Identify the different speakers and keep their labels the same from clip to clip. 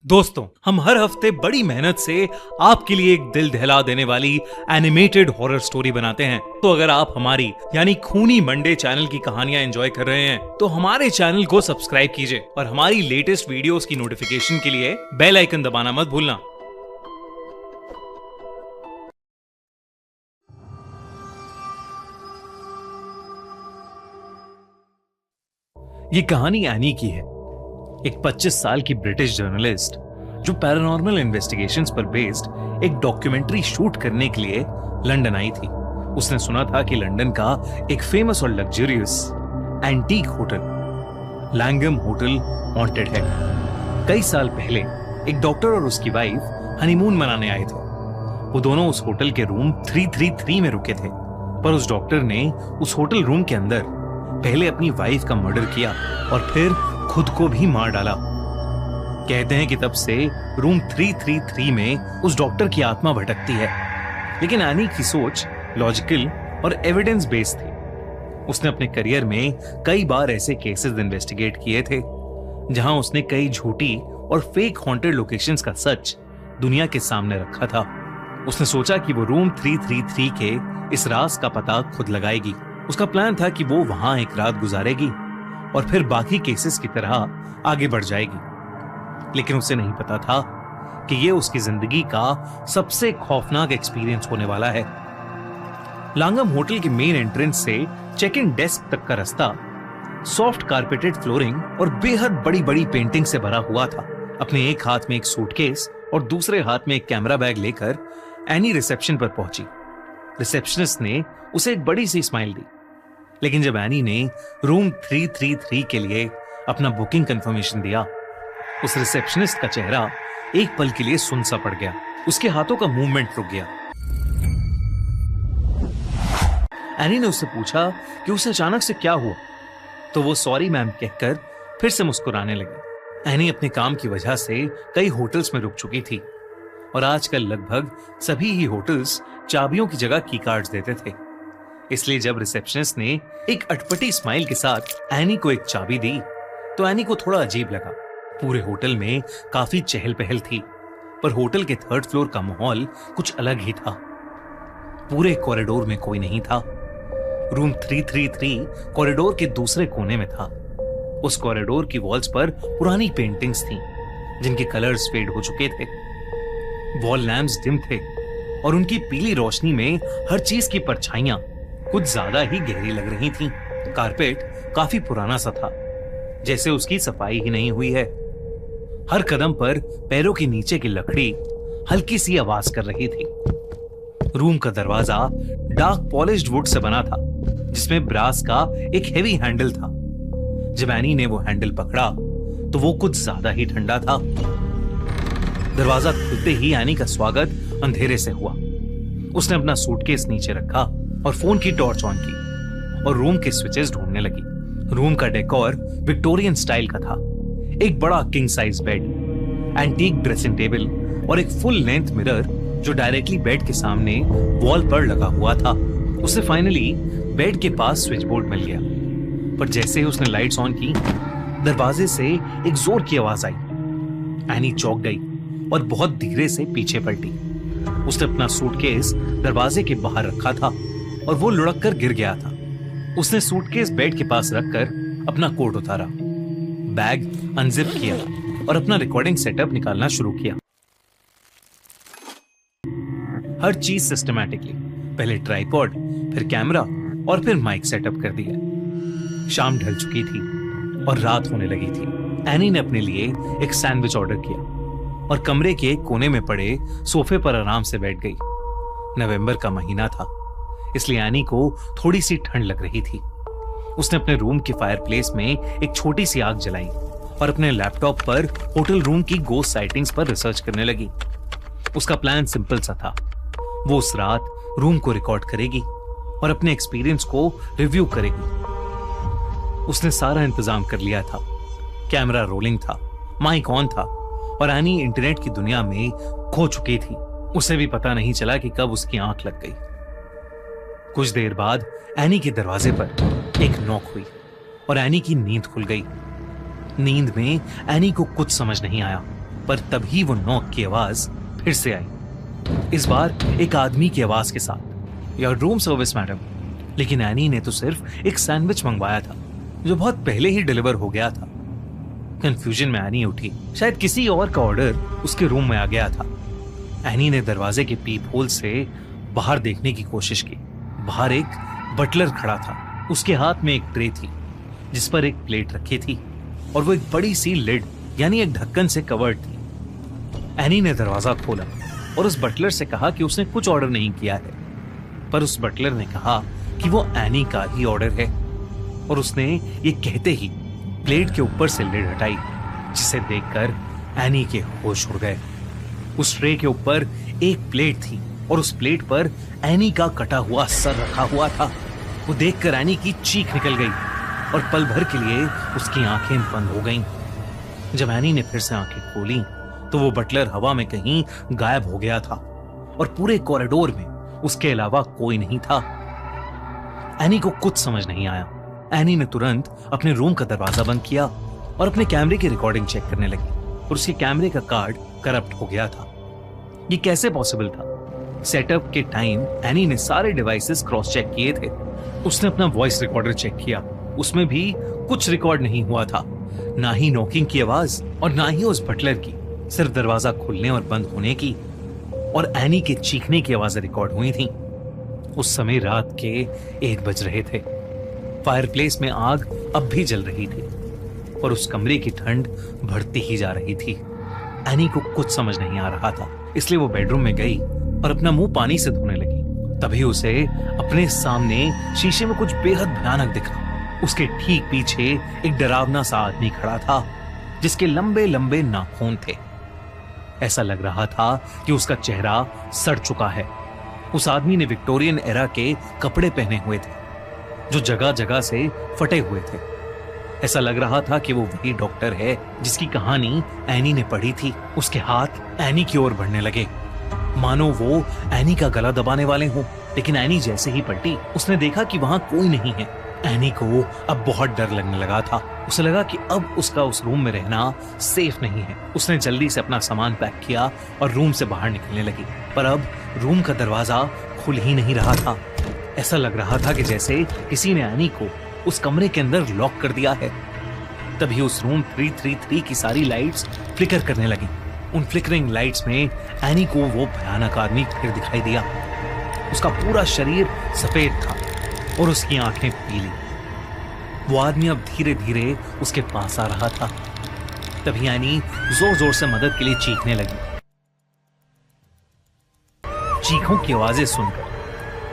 Speaker 1: दोस्तों, हम हर हफ्ते बड़ी मेहनत से आपके लिए एक दिल दहला देने वाली एनिमेटेड हॉरर स्टोरी बनाते हैं। तो अगर आप हमारी यानी खूनी मंडे चैनल की कहानियां एंजॉय कर रहे हैं तो हमारे चैनल को सब्सक्राइब कीजिए और हमारी लेटेस्ट वीडियोस की नोटिफिकेशन के लिए बेल आइकन दबाना मत भूलना। ये कहानी एनी की है, एक 25 साल की ब्रिटिश जर्नलिस्ट जो पैरानॉर्मल इन्वेस्टिगेशंस पर बेस्ड एक डॉक्यूमेंट्री शूट करने के लिए लंदन आई थी। उसने सुना था कि लंदन का एक फेमस और luxurious antique hotel Langham hotel haunted है। कई साल पहले एक डॉक्टर और उसकी वाइफ हनीमून मनाने आए थे। वो दोनों उस होटल के रूम 333 में रुके थे, पर उस डॉक्टर ने उस होटल रूम के अंदर पहले अपनी वाइफ का मर्डर किया और फिर खुद को भी मार डाला। कहते हैं कि तब से रूम 333 में उस डॉक्टर की आत्मा भटकती है। लेकिन एनी की सोच लॉजिकल और एविडेंस बेस्ड थी। उसने अपने करियर में कई बार ऐसे केसेस इन्वेस्टिगेट किए थे जहां उसने कई झूठी और फेक हॉन्टेड लोकेशंस का सच दुनिया के सामने रखा था। उसने सोचा कि वो रूम 333 के इस राज का पता खुद लगाएगी। उसका प्लान था कि वो वहां एक रात गुजारेगी और फिर बाकी केसेस की तरह आगे बढ़ जाएगी। लेकिन उसे नहीं पता था कि ये उसकी जिंदगी का सबसे खौफनाक एक्सपीरियंस होने वाला है। लांगम होटल के मेन एंट्रेंस से चेक इन डेस्क तक का रास्ता सॉफ्ट कारपेटेड फ्लोरिंग और बेहद बड़ी बड़ी पेंटिंग से भरा हुआ था। अपने एक हाथ में एक सूटकेस और दूसरे हाथ में एक कैमरा बैग लेकर एनी रिसेप्शन पर पहुंची। रिसेप्शनिस्ट ने उसे एक बड़ी सी स्माइल दी। लेकिन जब एनी ने रूम 333 के लिए अपना बुकिंग कंफर्मेशन दिया, उस रिसेप्शनिस्ट का चेहरा एक पल के लिए सुन सा पड़ गया। उसके हाथों का मूवमेंट रुक गया। एनी ने उससे पूछा कि उसे अचानक से क्या हुआ, तो वो सॉरी मैम कहकर फिर से मुस्कुराने लगी। एनी अपने काम की वजह से कई होटल्स में रुक चुकी थी और आजकल लगभग सभी ही होटल्स चाबियों की जगह की कार्ड्स देते थे। इसलिए जब रिसेप्शनिस्ट ने एक अटपटी स्माइल के साथ एनी को एक चाबी दी तो एनी को थोड़ा अजीब लगा। पूरे होटल में काफी चहल पहल थी, पर होटल के 3rd फ्लोर का माहौल कुछ अलग ही था। पूरे कॉरिडोर में कोई नहीं था। रूम 333 कॉरिडोर के दूसरे कोने में था। उस कॉरिडोर की वॉल्स पर पुरानी पेंटिंग्स थीं, जिनके कलर्स फेड हो चुके थे। वॉल लैंप्स डिम थे और उनकी पीली रोशनी में हर चीज की परछाइयां कुछ ज्यादा ही गहरी लग रही थीं। कारपेट काफी पुराना सा था, जैसे उसकी सफाई ही नहीं हुई है। हर कदम पर पैरों के नीचे की लकड़ी हल्की सी आवाज कर रही थी। रूम का दरवाजा डार्क पॉलिश्ड वुड से बना था, जिसमें ब्रास का एक हेवी हैंडल था। जब एनी ने वो हैंडल पकड़ा तो वो कुछ ज्यादा ही ठंडा था। दरवाजा खुलते ही एनी का स्वागत अंधेरे से हुआ। उसने अपना सूटकेस नीचे रखा और फोन की टॉर्च ऑन की और रूम के स्विचेस ढूंढने लगी। रूम का डेकोर विक्टोरियन स्टाइल का था। एक बड़ा king size bed, antique dressing table और एक फुल लेंथ मिरर जो डायरेक्टली बेड के सामने वॉल पर लगा हुआ था। उसे फाइनली बेड के पास स्विच बोर्ड मिल गया, पर जैसे ही उसने लाइट्स ऑन की, दरवाजे से एक जोर की आवाज आई। एनी चौंक गई और बहुत धीरे से पीछे पलटी। उसने अपना सूटकेस दरवाजे के बाहर रखा था और वो लुढ़क कर गिर गया था। उसने सूटकेस बेड के पास रखकर अपना कोट उतारा, बैग अनजिप किया और अपना रिकॉर्डिंग सेटअप निकालना शुरू किया। हर चीज सिस्टमैटिकली, पहले ट्राइपॉड, फिर कैमरा और फिर माइक सेटअप कर दिया। शाम ढल चुकी थी और रात होने लगी थी। एनी ने अपने लिए एक सैंडविच ऑर्डर किया और कमरे के एक कोने में पड़े सोफे पर आराम से बैठ गई। नवंबर का महीना था, इसलिए एनी को थोड़ी सी ठंड लग रही थी। उसने अपने रूम के फायरप्लेस में एक छोटी सी आग जलाई और अपने लैपटॉप पर होटल रूम की गोस्ट साइटिंग्स पर रिसर्च करने लगी। उसका प्लान सिंपल सा था। वो उस रात रूम को रिकॉर्ड करेगी और अपने एक्सपीरियंस को रिव्यू करेगी। उसने सारा इंतजाम कर लिया था। कैमरा रोलिंग था, माइक ऑन था और एनी इंटरनेट की दुनिया में खो चुकी थी। उसे भी पता नहीं चला कि कब उसकी आंख लग गई। कुछ देर बाद एनी के दरवाजे पर एक नॉक हुई और एनी की नींद खुल गई। नींद में एनी को कुछ समझ नहीं आया। पर तभी वो नॉक की आवाज फिर से आई, इस बार एक आदमी की आवाज के साथ। Your room service madam. लेकिन एनी ने तो सिर्फ एक सैंडविच मंगवाया था जो बहुत पहले ही डिलीवर हो गया था। कंफ्यूजन में एनी उठी, शायद किसी और का ऑर्डर उसके रूम में आ गया था। एनी ने दरवाजे के पीप होल से बाहर देखने की कोशिश की। बाहर एक बटलर खड़ा था, उसके हाथ में एक ट्रे थी जिस पर एक प्लेट रखी थी और वो एक बड़ी सी लिड यानी एक ढक्कन से कवर्ड थी। एनी ने दरवाजा खोला और उस बटलर से कहा कि उसने कुछ ऑर्डर नहीं किया है, पर उस बटलर ने कहा कि वो एनी का ही ऑर्डर है और उसने ये कहते ही प्लेट के ऊपर से लिड हटाई, जिसे देखकर एनी के होश उड़ गए। उस ट्रे के ऊपर एक प्लेट थी और उस प्लेट पर एनी का कटा हुआ सर रखा हुआ था। वो देखकर एनी की चीख निकल गई और पल भर के लिए उसकी आंखें बंद हो गईं। जब एनी ने फिर से आंखें खोली तो वो बटलर हवा में कहीं गायब हो गया था और पूरे कॉरिडोर में उसके अलावा कोई नहीं था। एनी को कुछ समझ नहीं आया। एनी ने तुरंत अपने रूम का दरवाजा बंद किया और अपने कैमरे की रिकॉर्डिंग चेक करने लगी और उसके कैमरे का कार्ड करप्ट हो गया था। ये कैसे पॉसिबल था? सेटअप के टाइम एनी ने सारे डिवाइसेस क्रॉस चेक किए थे। उसने अपना वॉइस रिकॉर्डर चेक किया, उसमें भी कुछ रिकॉर्ड नहीं हुआ था, ना ही नॉकिंग की आवाज और ना ही उस बटलर की, सिर्फ दरवाजा खुलने और बंद होने की और एनी के चीखने की आवाजें रिकॉर्ड हुई थी। उस समय रात के 1 बज रहे थे। फायरप्लेस में आग अब भी जल रही थी और उस कमरे की ठंड बढ़ती ही जा रही थी। एनी को कुछ समझ नहीं आ रहा था, इसलिए वो बेडरूम में गई और अपना मुंह पानी से धोने लगी। तभी उसे अपने सामने शीशे में कुछ बेहद भयानक दिखा। उसके ठीक पीछे एक डरावना सा आदमी खड़ा था जिसके लंबे लंबे नाखून थे। ऐसा लग रहा था कि उसका चेहरा सड़ चुका है। उस आदमी ने विक्टोरियन एरा के कपड़े पहने हुए थे जो जगह जगह से फटे हुए थे। ऐसा लग रहा था कि वो वही डॉक्टर है जिसकी कहानी एनी ने पढ़ी थी। उसके हाथ एनी की ओर बढ़ने लगे, मानो वो एनी का गला दबाने वाले हों। लेकिन एनी जैसे ही पलटी, उसने देखा कि वहां कोई नहीं है। एनी को अब बहुत डर लगने लगा था। उसे लगा कि अब उसका उस रूम में रहना सेफ नहीं है। उसने जल्दी से अपना सामान पैक किया और रूम से बाहर निकलने लगी, पर अब रूम का दरवाजा खुल ही नहीं रहा था। ऐसा लग रहा था कि जैसे किसी ने एनी को उस कमरे के अंदर लॉक कर दिया है। तभी उस रूम 333 की सारी लाइट्स फ्लिकर करने लगी। उन फ्लिकरिंग लाइट्स में एनी को वो भयानक आदमी फिर दिखाई दिया। उसका पूरा शरीर सफेद था और उसकी आंखें पीली। वो आदमी अब धीरे धीरे उसके पास आ रहा था। तभी एनी जोर जोर से मदद के लिए चीखने लगी। चीखों की आवाजें सुनकर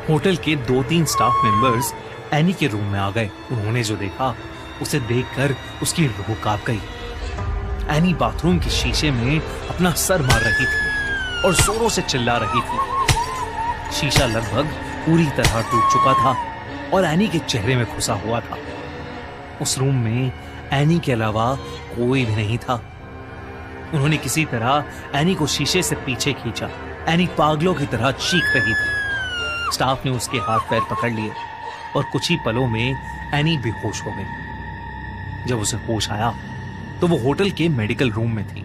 Speaker 1: होटल के 2-3 स्टाफ मेंबर्स एनी के रूम में आ गए। उन्होंने जो देखा उसे देखकर उसकी रूह कांप गई। एनी बाथरूम के शीशे में अपना सर मार रही थी और जोरों से चिल्ला रही थी। शीशा लगभग पूरी तरह टूट चुका था और एनी के चेहरे में घुसा हुआ था। उस रूम में एनी के अलावा कोई भी नहीं था। उन्होंने किसी तरह एनी को शीशे से पीछे खींचा। एनी पागलों की तरह चीख रही थी। स्टाफ ने उसके हाथ पैर पकड़ लिए और कुछ ही पलों में एनी बेहोश हो गई। जब उसे होश आया तो वो होटल के मेडिकल रूम में थी।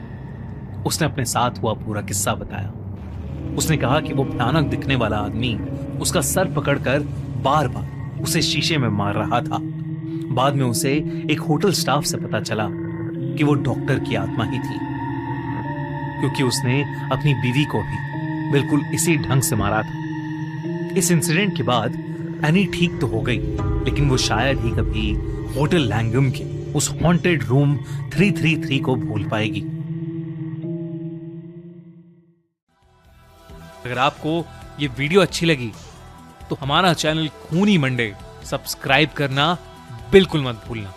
Speaker 1: उसने अपने साथ हुआ पूरा किस्सा बताया। उसने कहा कि वो भयानक दिखने वाला आदमी उसका सर पकड़कर बार बार उसे शीशे में मार रहा था। बाद में उसे एक होटल स्टाफ से पता चला कि वो डॉक्टर की आत्मा ही थी, क्योंकि उसने अपनी बीवी को भी बिल्कुल इसी ढंग से मारा था। इस इंसिडेंट के बाद एनी ठीक तो हो गई, लेकिन वो शायद ही कभी होटल लैंगम के उस हॉन्टेड रूम 333 को भूल पाएगी। अगर आपको ये वीडियो अच्छी लगी तो हमारा चैनल खूनी मंडे सब्सक्राइब करना बिल्कुल मत भूलना।